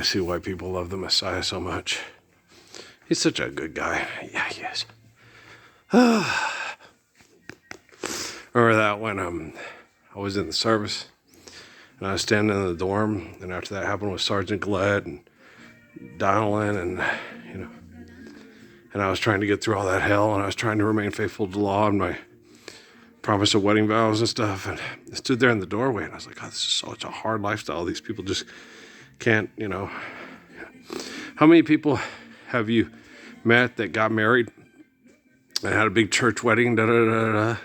I see why people love the Messiah so much. He's such a good guy. Yeah, he is. Remember that when I was in the service and I was standing in the dorm, and after that happened with Sergeant Gillette and Donalyn, and and I was trying to get through all that hell, and I was trying to remain faithful to law and my promise of wedding vows and stuff, and I stood there in the doorway and I was like, God, this is such a hard lifestyle. These people just can't, How many people have you met that got married and had a big church wedding, and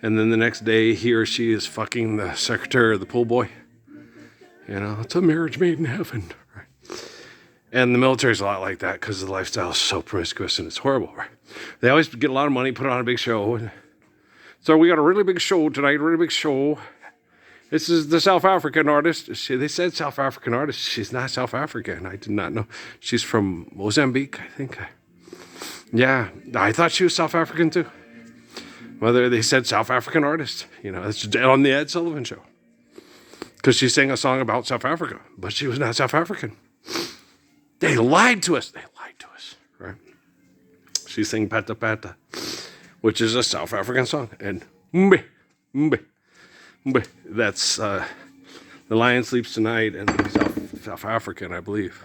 then the next day he or she is fucking the secretary or the pool boy? It's a marriage made in heaven, right? And the military's a lot like that because the lifestyle is so promiscuous and it's horrible, right? They always get a lot of money, put on a big show. And so we got a really big show tonight, really big show. This is the South African artist. They said South African artist. She's not South African. I did not know. She's from Mozambique, I think. Yeah, I thought she was South African too. Whether they said South African artist, it's on the Ed Sullivan Show. Because she sang a song about South Africa, but she was not South African. They lied to us, right? She sang Pata Pata, which is a South African song. And Mbe, Mbe, Mbe. That's The Lion Sleeps Tonight, and South African, I believe.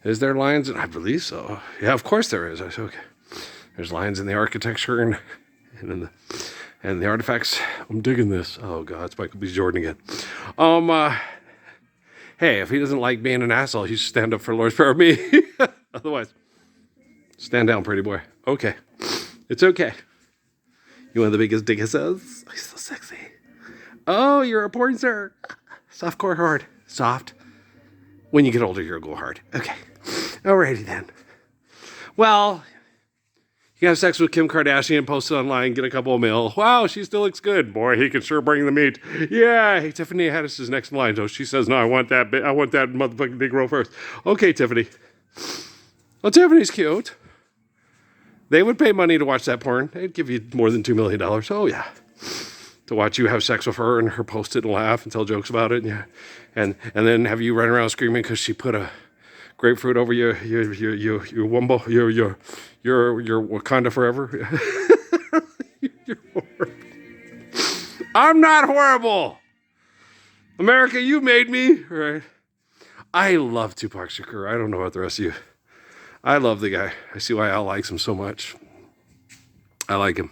Is there lions? I believe so. Yeah, of course there is. I said, okay. There's lions in the architecture and the artifacts. I'm digging this. Oh God, it's Michael B. Jordan again. Hey, if he doesn't like being an asshole, he should stand up for the Lord's Prayer of me. Otherwise, stand down, pretty boy. Okay, it's okay. You want the biggest diggesses? Oh, he's so sexy. Oh, you're a porn star. Softcore hard. Soft. When you get older, you'll go hard. Okay. Alrighty then. Well, you can have sex with Kim Kardashian, post it online, get a couple of mil. Wow, she still looks good. Boy, he can sure bring the meat. Yeah. Hey, Tiffany Haddish is next in line. So she says, no, I want that motherfucking big roll first. Okay, Tiffany. Well, Tiffany's cute. They would pay money to watch that porn. They'd give you more than $2 million. Oh, yeah. To watch you have sex with her and her post it and laugh and tell jokes about it. Yeah. And then have you run around screaming because she put a grapefruit over your wumbo, your Wakanda forever. You're horrible. I'm not horrible. America, you made me. Right. I love Tupac Shakur. I don't know about the rest of you. I love the guy. I see why Al likes him so much. I like him.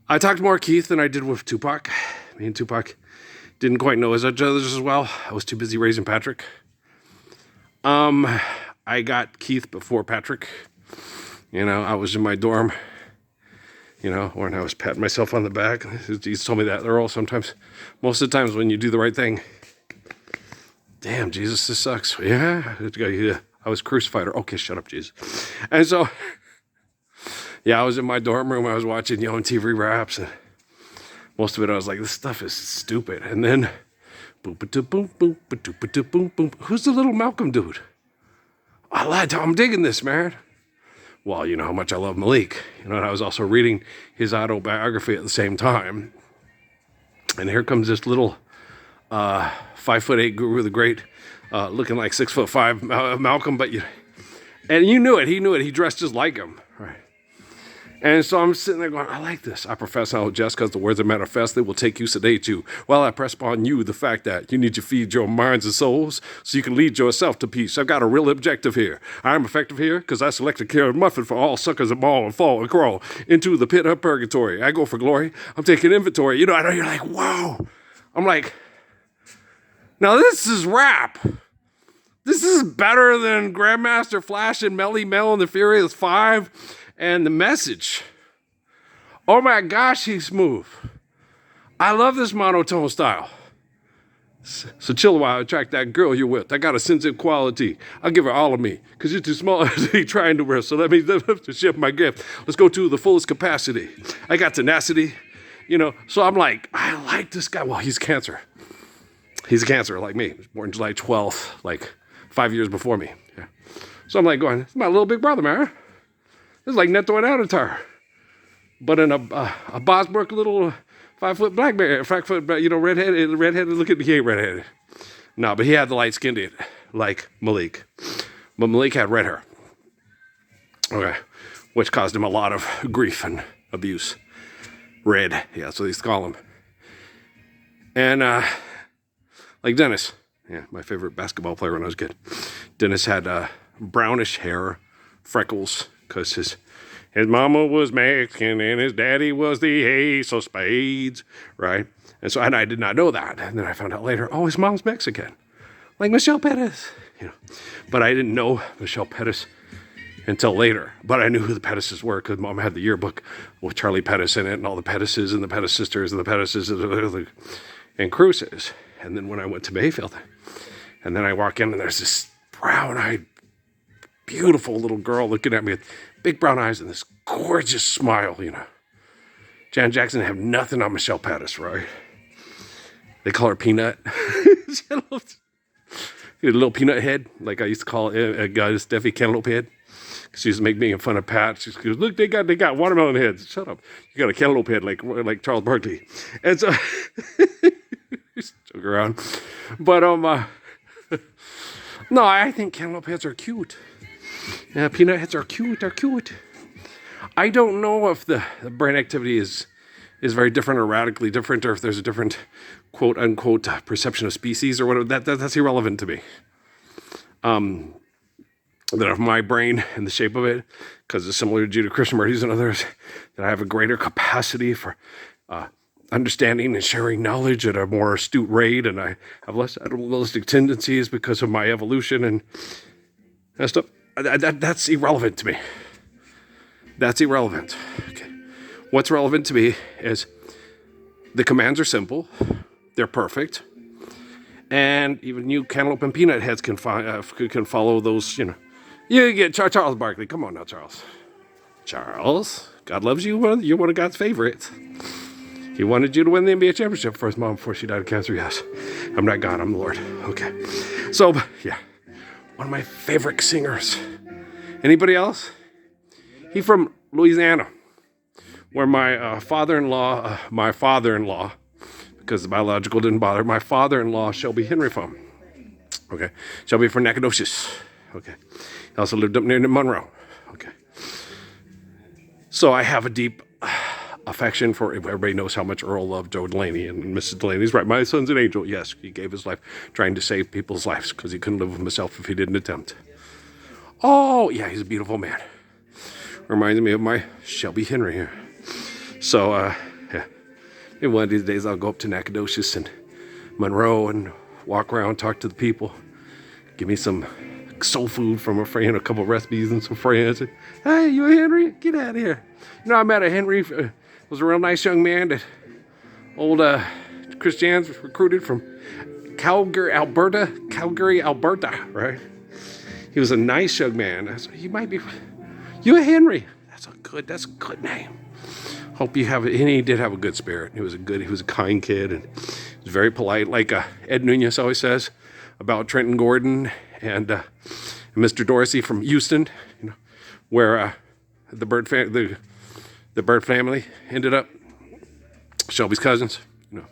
I talked more Keith than I did with Tupac. Me and Tupac didn't quite know each other as well. I was too busy raising Patrick. I got Keith before Patrick. I was in my dorm, when I was patting myself on the back. He's told me that, Earl, sometimes. Most of the times when you do the right thing. Damn, Jesus, this sucks. Yeah, I was crucified. Okay, shut up, Jesus. And so, yeah, I was in my dorm room. I was watching TV raps, and most of it I was like, this stuff is stupid. And then, boom, boom, boom, boom, boom. Who's the little Malcolm dude? I'm digging this, man. Well, you know how much I love Malik. And I was also reading his autobiography at the same time. And here comes this little 5'8" guru with a great, looking like 6'5" Malcolm, and you knew it. He knew it. He dressed just like him, right? And so I'm sitting there going, I like this. I profess now just because the words that manifest, they will take you, sedate you. While I press upon you the fact that you need to feed your minds and souls so you can lead yourself to peace. I've got a real objective here. I'm effective here because I select a carrot muffin for all suckers that maul and fall and crawl into the pit of purgatory. I go for glory. I'm taking inventory. I know you're like, whoa. I'm like, now this is rap. This is better than Grandmaster Flash and Melly Mel and the Furious 5 and The Message. Oh my gosh, he's smooth. I love this monotone style. So chill a while, attract that girl you're with. I got a sense of quality. I'll give her all of me, because you're too small to be trying to wear. So let me to shift my gift. Let's go to the fullest capacity. I got tenacity, So I'm like, I like this guy. Well, he's Cancer. He's a Cancer like me. He was born July 12th, like 5 years before me. Yeah. So I'm like going, this is my little big brother, man. This is like Neto and Avatar. But in a Bosbrook little 5 foot black bear, 5 foot, redheaded, look at me, he ain't redheaded. No, but he had the light skinned like Malik. But Malik had red hair. Okay. Which caused him a lot of grief and abuse. Red. Yeah, that's what they used to call him. And like Dennis. Yeah, my favorite basketball player when I was a kid. Dennis had brownish hair, freckles, because his mama was Mexican and his daddy was the ace of spades, right? And so I did not know that. And then I found out later, oh, his mom's Mexican. Like Michelle Pettis. You know. But I didn't know Michelle Pettis until later. But I knew who the Pettises were because Mom had the yearbook with Charlie Pettis in it and all the Pettises and the Pettis sisters and the Pettises and Cruces. And then when I went to Mayfield, and then I walk in and there's this brown-eyed, beautiful little girl looking at me with big brown eyes and this gorgeous smile, you know. Janet Jackson have nothing on Michelle Pettis, right? They call her Peanut. She had a little peanut head, like I used to call a guy, Steffi Cantaloupe head. She used to make me fun of Pat. She goes, look, they got watermelon heads. Shut up. You got a cantaloupe head like Charles Barkley. And so, just joke around. But, no, I think cantaloupe heads are cute. Yeah, peanut heads are cute. They're cute. I don't know if the brain activity is very different or radically different, or if there's a different quote unquote perception of species or whatever. That's irrelevant to me. That of my brain and the shape of it, because it's similar to Judah Krishnamurti's and others, that I have a greater capacity for understanding and sharing knowledge at a more astute rate, and I have less animalistic tendencies because of my evolution and stuff. That's irrelevant to me. That's irrelevant. Okay. What's relevant to me is the commands are simple, they're perfect, and even you cantaloupe and peanut heads can follow those. You know, you get Charles Barkley. Come on now, Charles. Charles, God loves you. You're one of God's favorites. He wanted you to win the NBA championship for his mom before she died of cancer. Yes, I'm not God. I'm the Lord. Okay, so yeah, one of my favorite singers. Anybody else? He from Louisiana, where my father-in-law, because the biological didn't bother, my father-in-law, Shelby Henry from. Okay, Shelby from Nacogdoches. Okay, he also lived up near Monroe. Okay, so I have a deep affection for, everybody knows how much Earl loved Joe Delaney, and Mrs. Delaney's right. My son's an angel. Yes, he gave his life trying to save people's lives because he couldn't live with himself if he didn't attempt. Oh, yeah, he's a beautiful man. Reminds me of my Shelby Henry here. So, yeah. And one of these days I'll go up to Nacogdoches and Monroe and walk around, talk to the people. Give me some soul food from a friend, a couple of recipes and some friends. And, hey, you a Henry? Get out of here. You know, I met a Henry, was a real nice young man that old Chris Jans recruited from Calgary, Alberta, right? He was a nice young man. I said, you might be, you a Henry? That's a good name. Hope you have, and he did have a good spirit. He was a kind kid, and he was very polite, like Ed Nunez always says about Trenton Gordon and Mr. Dorsey from Houston, you know, where the Bird family ended up. Shelby's cousins, you know,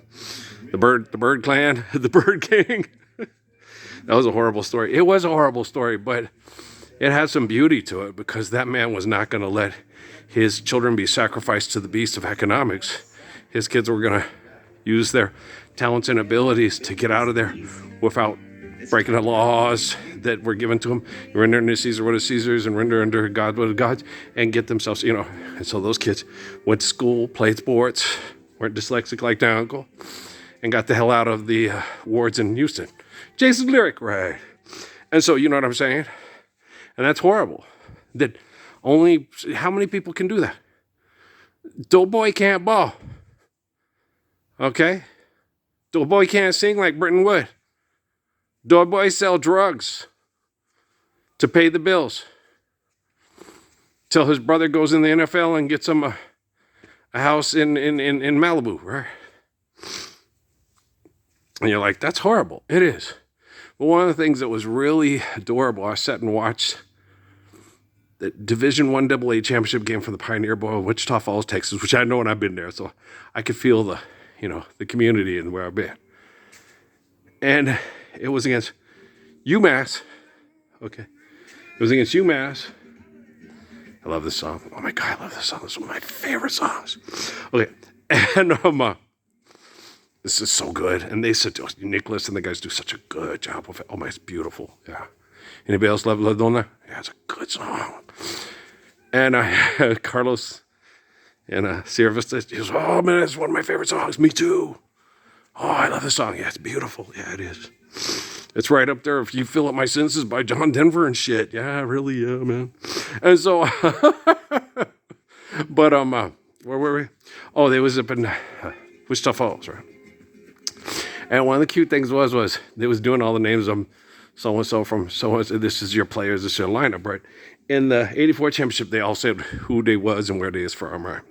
the Bird clan, the Bird King. That was a horrible story. It was a horrible story, but it had some beauty to it because that man was not going to let his children be sacrificed to the beast of economics. His kids were going to use their talents and abilities to get out of there without breaking the laws that were given to them. Render unto Caesar what is Caesar's and render unto God what is God's, and get themselves, you know. And so those kids went to school, played sports, weren't dyslexic like their uncle, and got the hell out of the wards in Houston. Jason's lyric, right? And so, you know what I'm saying? And that's horrible. That only, how many people can do that? Doughboy can't ball. Okay? Doughboy can't sing like Britton Wood. Doughboy sell drugs to pay the bills. Till his brother goes in the NFL and gets him a house in Malibu, right? And you're like, that's horrible. It is. But one of the things that was really adorable, I sat and watched the Division I AA championship game for the Pioneer Bowl in Wichita Falls, Texas, which I know and I've been there, so I could feel the, you know, the community and where I've been. And it was against UMass. Okay. It was against UMass. I love this song. Oh my God, I love this song. This is one of my favorite songs. Okay. And this is so good. And they said, Nicholas and the guys do such a good job with it. Oh my, it's beautiful. Yeah. Anybody else love La Donna? Yeah, it's a good song. And Carlos and Sierra Vista, he goes, oh man, it's one of my favorite songs. Me too. Oh, I love this song. Yeah, it's beautiful. Yeah, it is. It's right up there. If You Fill Up My Senses by John Denver and shit. Yeah, really, yeah, man. And so, but where were we? Oh, they was up in Wichita Falls, right? And one of the cute things was they was doing all the names of so-and-so from so-and-so. This is your players, this is your lineup, right? In the 84 championship, they all said who they was and where they is from, right?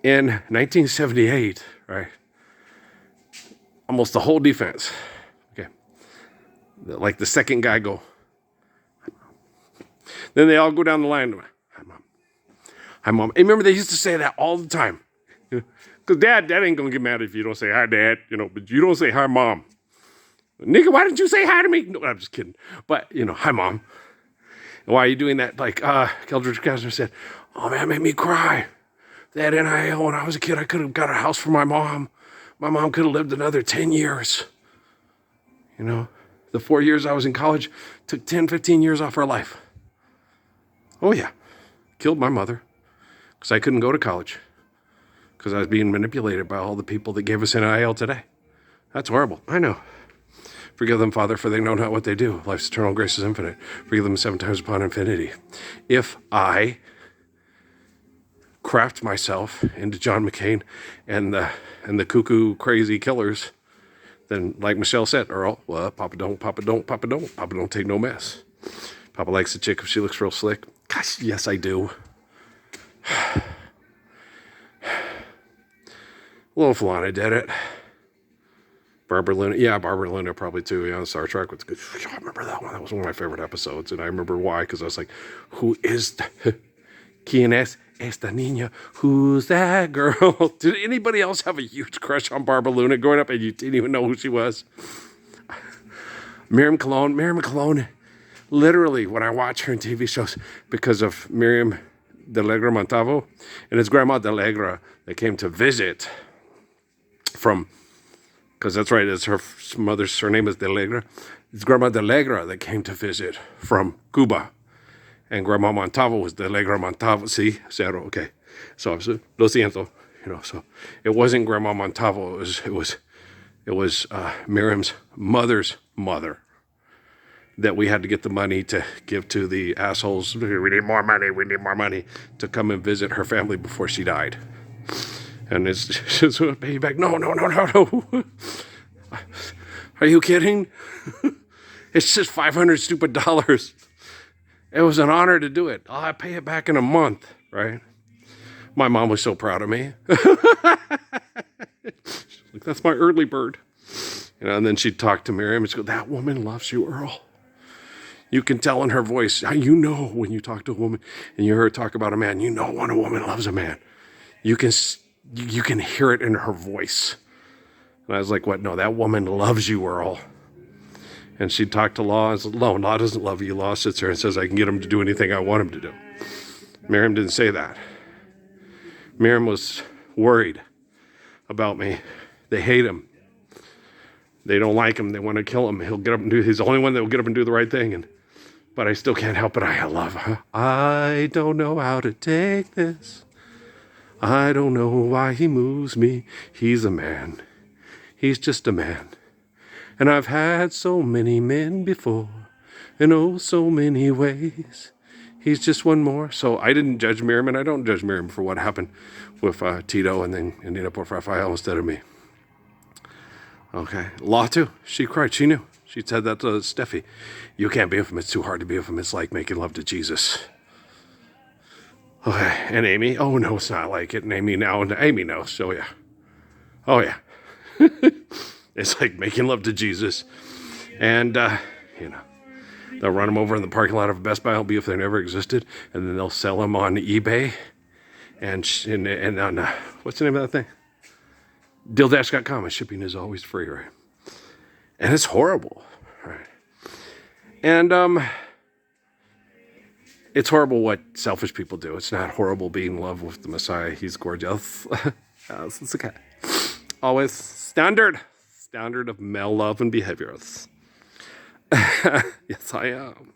In 1978, right? Almost the whole defense, okay? Like the second guy go. Then they all go down the line. Hi, Mom. Hi, Mom. And remember, they used to say that all the time. Because Dad ain't going to get mad if you don't say hi, Dad. But you don't say hi, Mom. Nigga, why didn't you say hi to me? No, I'm just kidding. But, hi, Mom. And why are you doing that? Like, Eldridge Kastner said, oh, man, it made me cry. That NIL, when I was a kid, I could have got a house for my mom. My mom could have lived another 10 years. The 4 years I was in college took 10, 15 years off her life. Oh, yeah. Killed my mother because I couldn't go to college because I was being manipulated by all the people that gave us NIL today. That's horrible. I know. Forgive them, Father, for they know not what they do. Life's eternal, grace is infinite. Forgive them 7 times upon infinity. If I craft myself into John McCain and the cuckoo crazy killers, then like Michelle said, Earl, well, Papa don't take no mess. Papa likes a chick if she looks real slick. Gosh, yes, I do. Little Falana did it. Barbara Luna probably too. Yeah, on Star Trek was good. I remember that one. That was one of my favorite episodes, and I remember why, because I was like, "Who is quién es esta niña? Who's that girl?" Did anybody else have a huge crush on Barbara Luna growing up, and you didn't even know who she was? Miriam Colon. Literally, when I watch her in TV shows, because of Miriam Delegra Montalvo and his grandma Delegra, that came to visit from. Because that's right, it's her mother's surname is Delegra. It's Grandma Delegra that came to visit from Cuba. And Grandma Montalvo was Delegra Montalvo. See? Cero, okay. So, lo siento. So it wasn't Grandma Montalvo. It was Miriam's mother's mother that we had to get the money to give to the assholes. We need more money to come and visit her family before she died. And it's just pay you back. No. Are you kidding? It's just $500 stupid dollars. It was an honor to do it. I pay it back in a month, right? My mom was so proud of me. She's like, that's my early bird. And then she'd talk to Miriam and she'd go, that woman loves you, Earl. You can tell in her voice, when you talk to a woman and you hear her talk about a man, when a woman loves a man. You can hear it in her voice. And I was like, what? No, that woman loves you, Earl. And she'd talk to Law and said, no, Law doesn't love you. Law sits there and says, I can get him to do anything I want him to do. Miriam didn't say that. Miriam was worried about me. They hate him. They don't like him. They want to kill him. He's the only one that will get up and do the right thing. But I still can't help it. I love her. I don't know how to take this. I don't know why he moves me. He's a man. He's just a man. And I've had so many men before. In oh, so many ways. He's just one more. So I didn't judge Miriam, and I don't judge Miriam for what happened with Tito and then ended up with Rafael instead of me. Okay. Law too. She cried. She knew. She said that to Steffi. You can't be with him. It's too hard to be with him. It's like making love to Jesus. Okay, and Amy, oh no, it's not like it. And Amy knows, so yeah. Oh yeah. It's like making love to Jesus. And, they'll run them over in the parking lot of Best Buy, it'll be if they never existed. And then they'll sell them on eBay. And on, what's the name of that thing? Dealdash.com, and shipping is always free, right? And it's horrible. Right? And it's horrible what selfish people do. It's not horrible being in love with the Messiah. He's gorgeous. Yes, it's okay. Always standard of male love and behaviors. Yes, I am.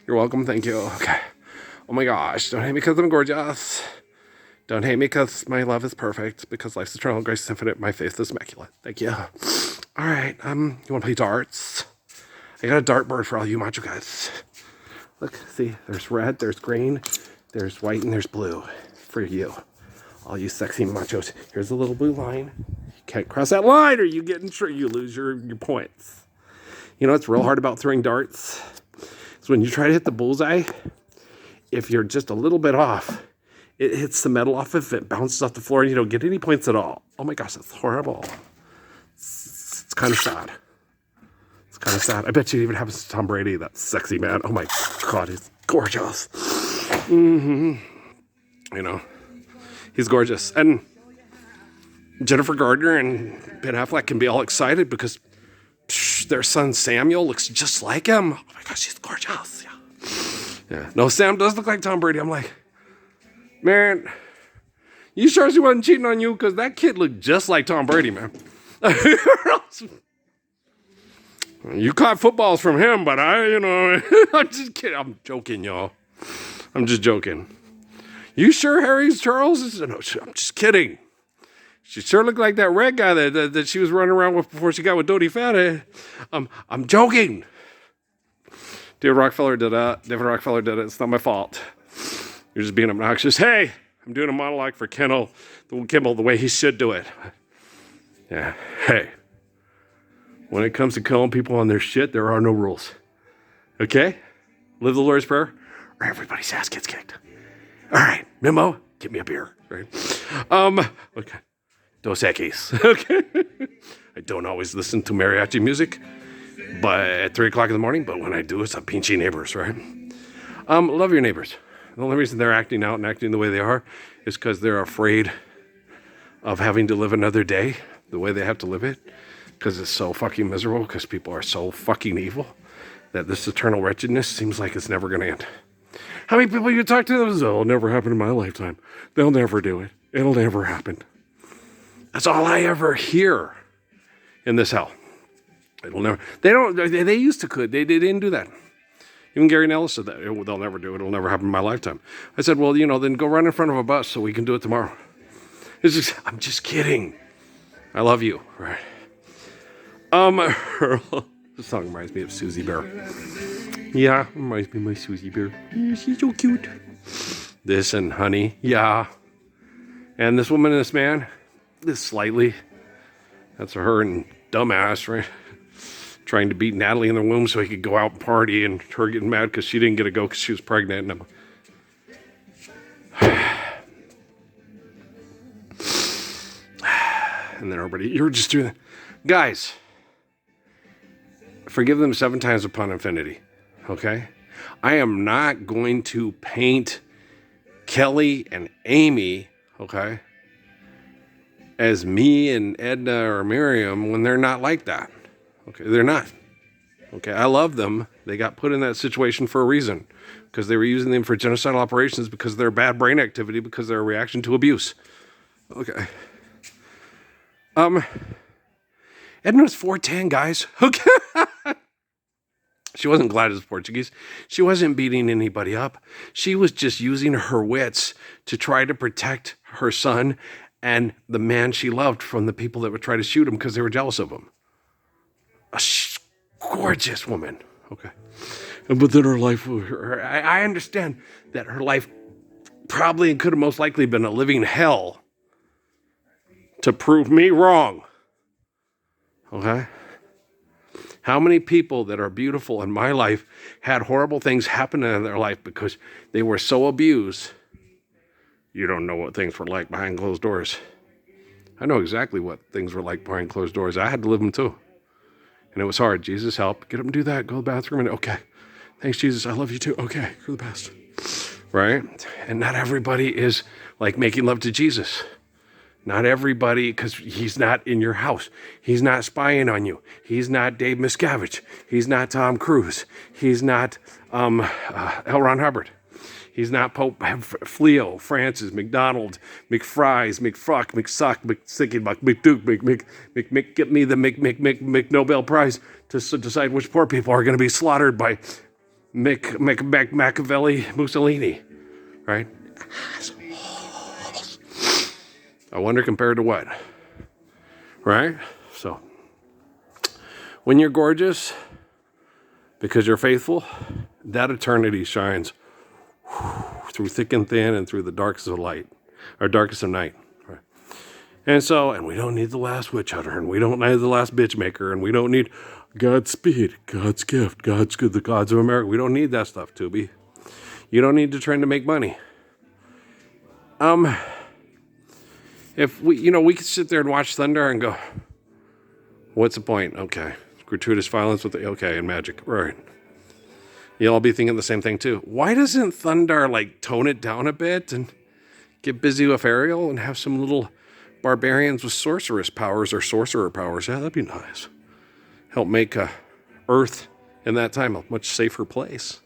You're welcome. Thank you. Okay. Oh my gosh. Don't hate me because I'm gorgeous. Don't hate me because my love is perfect. Because life's eternal, grace is infinite, my faith is immaculate. Thank you. All right. You want to play darts? I got a dartboard for all you macho guys. Look, see, there's red, there's green, there's white, and there's blue for you. All you sexy machos. Here's a little blue line. You can't cross that line or you get in you lose your points. You know what's real hard about throwing darts? Is when you try to hit the bullseye, if you're just a little bit off, it hits the metal off of it, bounces off the floor, and you don't get any points at all. Oh my gosh, that's horrible. It's kind of sad. It's kind of sad. I bet you it even happens to Tom Brady, that sexy man. Oh my God, he's gorgeous. You know, he's gorgeous. And Jennifer Gardner and Ben Affleck can be all excited because their son Samuel looks just like him. Oh my gosh, he's gorgeous. Yeah. No, Sam does look like Tom Brady. I'm like, man, you sure she wasn't cheating on you? Because that kid looked just like Tom Brady, man. You caught footballs from him, but I'm just kidding. I'm joking, y'all. I'm just joking. You sure Harry's Charles? No, I'm just kidding. She sure looked like that red guy that she was running around with before she got with Dodie Fata. I'm joking. David Rockefeller did it. It's not my fault. You're just being obnoxious. Hey, I'm doing a monologue for Kimmel the way he should do it. Yeah. Hey. When it comes to calling people on their shit, there are no rules. Okay? Live the Lord's Prayer, or everybody's ass gets kicked. All right, Memo, get me a beer. Right? Okay. Dos Equis. Okay. I don't always listen to mariachi music, but at 3 o'clock in the morning. But when I do, it's a pinchy neighbors, right? Love your neighbors. The only reason they're acting out and acting the way they are is because they're afraid of having to live another day the way they have to live it. Because it's so fucking miserable, because people are so fucking evil, that this eternal wretchedness seems like it's never going to end. How many people you talk to? It'll never happen in my lifetime. They'll never do it. It'll never happen. That's all I ever hear in this hell. It'll never. They used to could. They didn't do that. Even Gary Nellis said that. They'll never do it. It'll never happen in my lifetime. I said, well, then go run in front of a bus so we can do it tomorrow. I'm just kidding. I love you. Right. This song reminds me of Susie Bear. Yeah, reminds me of my Susie Bear. Yeah, she's so cute. This and Honey. Yeah. And this woman and this man. This slightly. That's her and dumbass, right? Trying to beat Natalie in the womb so he could go out and party, and her getting mad because she didn't get to go because she was pregnant. And then everybody, you're just doing that. Guys, forgive them 7 times upon infinity, okay? I am not going to paint Kelly and Amy, okay, as me and Edna or Miriam when they're not like that. Okay, they're not. Okay, I love them. They got put in that situation for a reason, because they were using them for genocidal operations, because of their bad brain activity, because they're a reaction to abuse. Okay. Edna was 4'10", guys. Okay. She wasn't Gladys Portuguese. She wasn't beating anybody up. She was just using her wits to try to protect her son and the man she loved from the people that would try to shoot him because they were jealous of him. A gorgeous woman. Okay. But then her life, I understand that her life probably could have most likely been a living hell to prove me wrong. Okay? How many people that are beautiful in my life had horrible things happen in their life because they were so abused? You don't know what things were like behind closed doors. I know exactly what things were like behind closed doors. I had to live them too. And it was hard. Jesus, help. Get up and do that. Go to the bathroom. And okay. Thanks, Jesus. I love you too. Okay. You're the best. Right? And not everybody is like making love to Jesus. Not everybody, because he's not in your house. He's not spying on you. He's not Dave Miscavige. He's not Tom Cruise. He's not L. Ron Hubbard. He's not Pope Fleo, Francis, McDonald, McFries, McFruck, McSuck, McSickybuck, McDuke, Mc, get me the Mc Nobel Prize to decide which poor people are going to be slaughtered by Machiavelli Mussolini, right? I wonder compared to what, right? So, when you're gorgeous, because you're faithful, that eternity shines through thick and thin and through the darkest of light, or darkest of night. Right? And we don't need the last witch hunter, and we don't need the last bitch maker, and we don't need Godspeed, God's gift, God's good, the gods of America. We don't need that stuff, Tubi. You don't need to trend to make money. If we could sit there and watch thunder and go, what's the point? Okay. Gratuitous violence and magic. Right. You'll all be thinking the same thing too. Why doesn't thunder tone it down a bit and get busy with Ariel and have some little barbarians with sorceress powers or sorcerer powers? Yeah, that'd be nice. Help make Earth in that time a much safer place.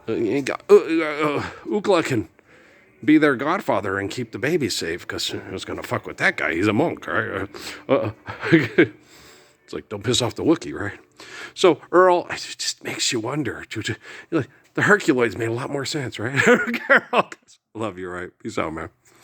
Ukla can be their godfather and keep the baby safe, because who's going to fuck with that guy? He's a monk, right? It's like, don't piss off the Wookiee, right? So, Earl, it just makes you wonder. The Herculoids made a lot more sense, right? Carol, love you, right? Peace out, man.